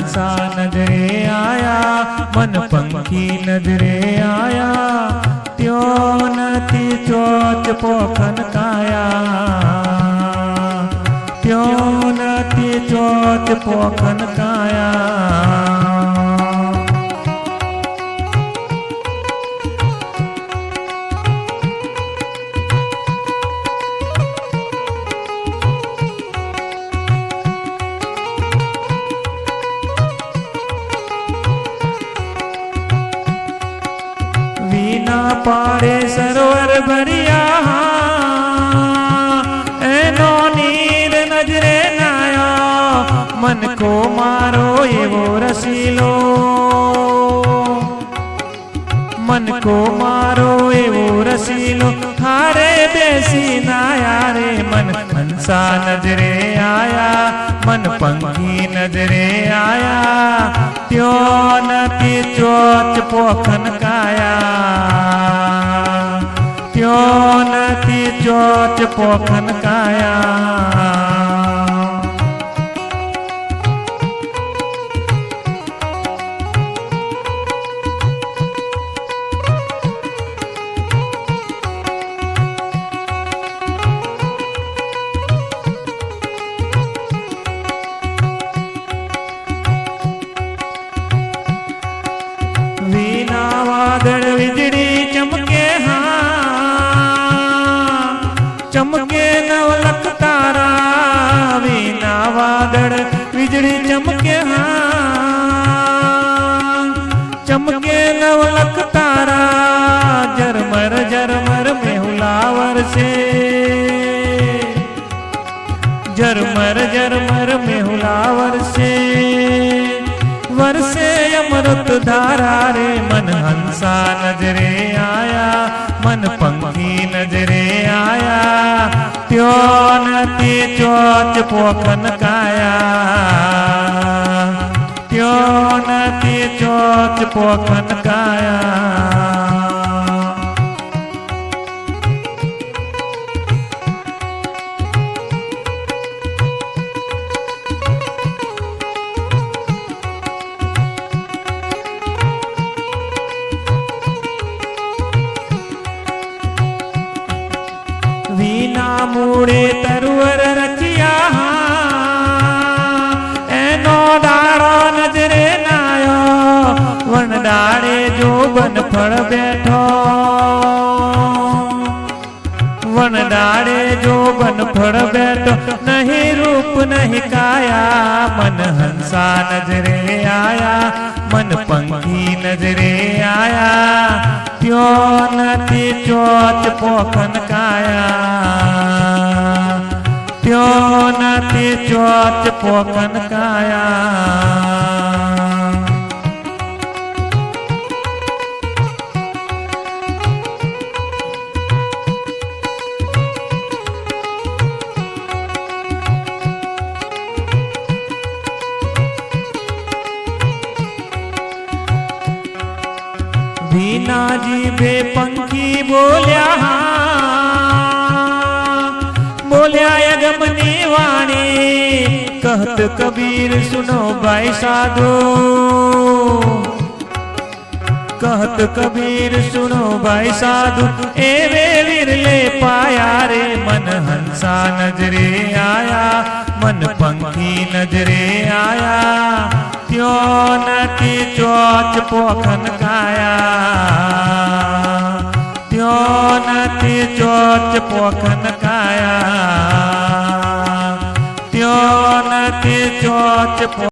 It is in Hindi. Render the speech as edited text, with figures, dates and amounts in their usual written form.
हंसा नजरे आया, मन पंखी नजरे आया, त्यो नथी चोच पोखन काया, त्यो नथी चोच पोखन काया। वीना पारे सरोवर भरिया, एनो नीर नजरे नाया, मन को मारो एवो रसीलो, मन को मारो एवो रसीलो, थारे बेसी नाया रे मन हंसा नजरे आया, मन पंखी नजरे आया, त्यो नथी चोच पोखन काया, त्यो नथी चोच पोखन काया। वीना वादळ वीजળી चमके, हाँ चमके नवलख तारा, वीना वादळ वीजળી चमके, हाँ चमके नवलख तारा, झरमर झरमर मेहुला वरसे, झरमर झरमर मेहुला वरसे, वरसे अमृत धारा रे मन हंसा नजरे आया, मन पंखी नजरे आया, त्यो नथी चोच पोखन काया, त्यो नथी चोच पोखन काया। वीना मूड़े तरुवर रचिया, एनो डाड़ो नजरे नायो, वन डाड़े जो बन फल बैठो, वन डाड़े जो बन फल बैठो, नहीं रूप नहीं काया, मन हंसा नजरे आया, मन पंखी नजरे आया, त्यो नथी चोच पोखन काया, त्यो नथी चोच पोखन काया। वीना जी बेपंखी बोल्या, बोल्या यगमनी वाणी, कहत कबीर सुनो भाई साधो, कहत कबीर सुनो भाई साधु, एवे विरले पाया रे मन हंसा नजरे आया, मन पंखी नजरे आया, त्यो नथी चोच पोखन काया, त्यो नथी चोच पोखन काया, त्यो नथी चोच